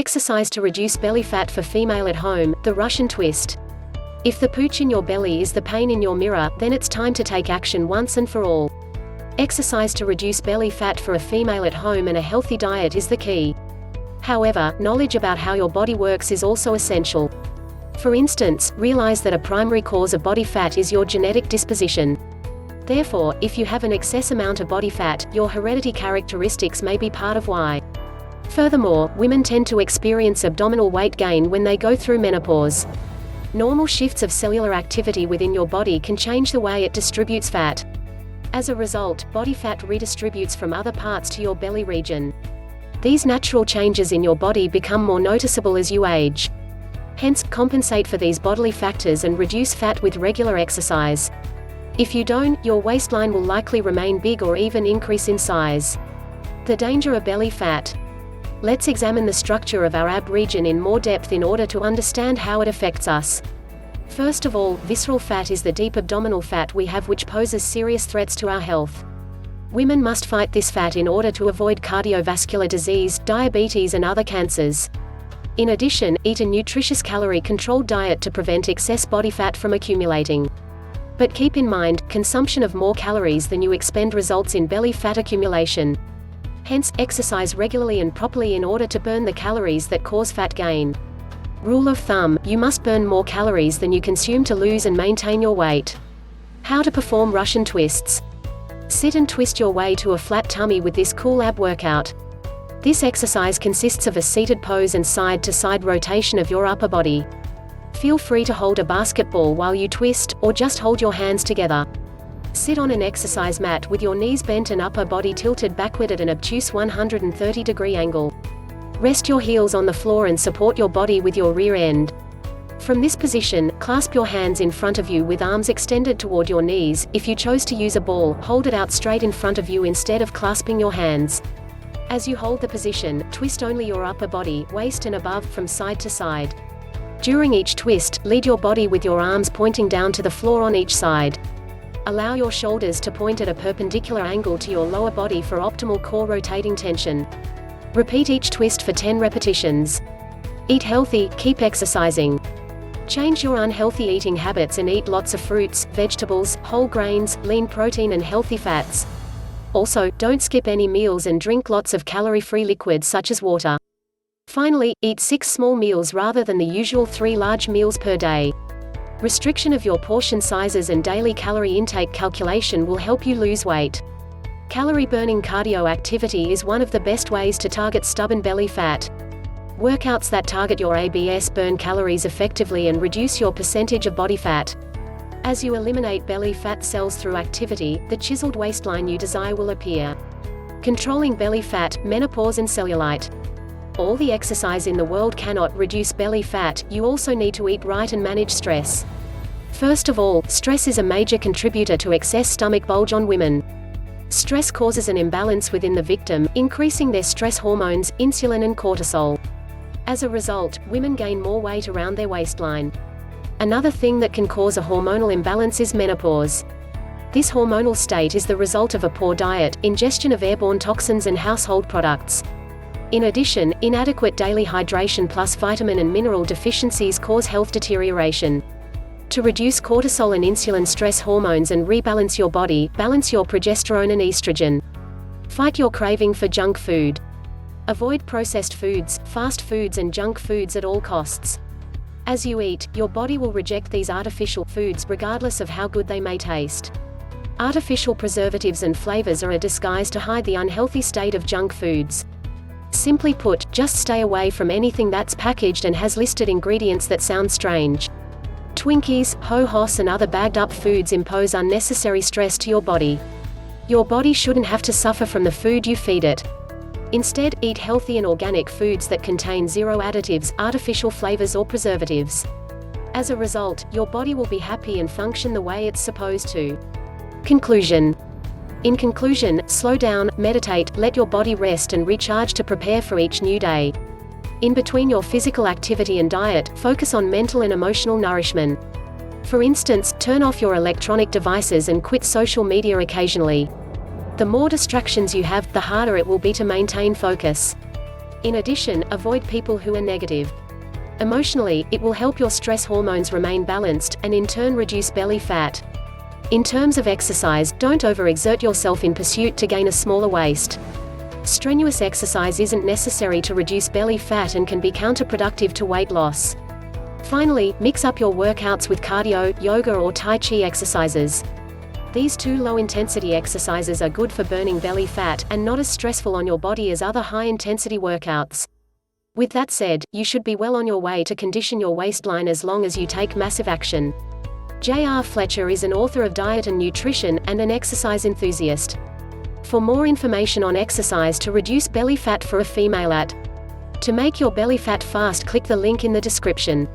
Exercise to reduce belly fat for female at home, the Russian twist. If the pooch in your belly is the pain in your mirror, then it's time to take action once and for all. Exercise to reduce belly fat for a female at home and a healthy diet is the key. However, knowledge about how your body works is also essential. For instance, realize that a primary cause of body fat is your genetic disposition. Therefore, if you have an excess amount of body fat, your heredity characteristics may be part of why. Furthermore, women tend to experience abdominal weight gain when they go through menopause. Normal shifts of cellular activity within your body can change the way it distributes fat. As a result, body fat redistributes from other parts to your belly region. These natural changes in your body become more noticeable as you age. Hence, compensate for these bodily factors and reduce fat with regular exercise. If you don't, your waistline will likely remain big or even increase in size. The danger of belly fat. Let's examine the structure of our ab region in more depth in order to understand how it affects us. First of all, visceral fat is the deep abdominal fat we have which poses serious threats to our health. Women must fight this fat in order to avoid cardiovascular disease, diabetes and other cancers. In addition, eat a nutritious calorie-controlled diet to prevent excess body fat from accumulating. But keep in mind, consumption of more calories than you expend results in belly fat accumulation. Hence, exercise regularly and properly in order to burn the calories that cause fat gain. Rule of thumb, you must burn more calories than you consume to lose and maintain your weight. How to perform Russian twists. Sit and twist your way to a flat tummy with this cool ab workout. This exercise consists of a seated pose and side-to-side rotation of your upper body. Feel free to hold a basketball while you twist, or just hold your hands together. Sit on an exercise mat with your knees bent and upper body tilted backward at an obtuse 130-degree angle. Rest your heels on the floor and support your body with your rear end. From this position, clasp your hands in front of you with arms extended toward your knees. If you chose to use a ball, hold it out straight in front of you instead of clasping your hands. As you hold the position, twist only your upper body, waist and above, from side to side. During each twist, lead your body with your arms pointing down to the floor on each side. Allow your shoulders to point at a perpendicular angle to your lower body for optimal core rotating tension. Repeat each twist for 10 repetitions. Eat healthy, keep exercising. Change your unhealthy eating habits and eat lots of fruits, vegetables, whole grains, lean protein and healthy fats. Also, don't skip any meals and drink lots of calorie-free liquids such as water. Finally, eat 6 small meals rather than the usual 3 large meals per day. Restriction of your portion sizes and daily calorie intake calculation will help you lose weight. Calorie-burning cardio activity is one of the best ways to target stubborn belly fat. Workouts that target your ABS burn calories effectively and reduce your percentage of body fat. As you eliminate belly fat cells through activity, the chiseled waistline you desire will appear. Controlling belly fat, menopause and cellulite. All the exercise in the world cannot reduce belly fat. You also need to eat right and manage stress. First of all, stress is a major contributor to excess stomach bulge on women. Stress causes an imbalance within the victim, increasing their stress hormones, insulin and cortisol. As a result, women gain more weight around their waistline. Another thing that can cause a hormonal imbalance is menopause. This hormonal state is the result of a poor diet, ingestion of airborne toxins and household products. In addition, inadequate daily hydration plus vitamin and mineral deficiencies cause health deterioration. To reduce cortisol and insulin stress hormones and rebalance your body, balance your progesterone and estrogen. Fight your craving for junk food. Avoid processed foods, fast foods and junk foods at all costs. As you eat, your body will reject these artificial foods regardless of how good they may taste. Artificial preservatives and flavors are a disguise to hide the unhealthy state of junk foods. Simply put, just stay away from anything that's packaged and has listed ingredients that sound strange. Twinkies, ho-hos and other bagged-up foods impose unnecessary stress to your body. Your body shouldn't have to suffer from the food you feed it. Instead, eat healthy and organic foods that contain zero additives, artificial flavors or preservatives. As a result, your body will be happy and function the way it's supposed to. Conclusion. In conclusion, slow down, meditate, let your body rest and recharge to prepare for each new day. In between your physical activity and diet, focus on mental and emotional nourishment. For instance, turn off your electronic devices and quit social media occasionally. The more distractions you have, the harder it will be to maintain focus. In addition, avoid people who are negative. Emotionally, it will help your stress hormones remain balanced, and in turn reduce belly fat. In terms of exercise, don't overexert yourself in pursuit to gain a smaller waist. Strenuous exercise isn't necessary to reduce belly fat and can be counterproductive to weight loss. Finally, mix up your workouts with cardio, yoga or tai chi exercises. These two low-intensity exercises are good for burning belly fat, and not as stressful on your body as other high-intensity workouts. With that said, you should be well on your way to condition your waistline as long as you take massive action. J.R. Fletcher is an author of Diet and Nutrition, and an exercise enthusiast. For more information on exercise to reduce belly fat for a female to make your belly fat fast, click the link in the description.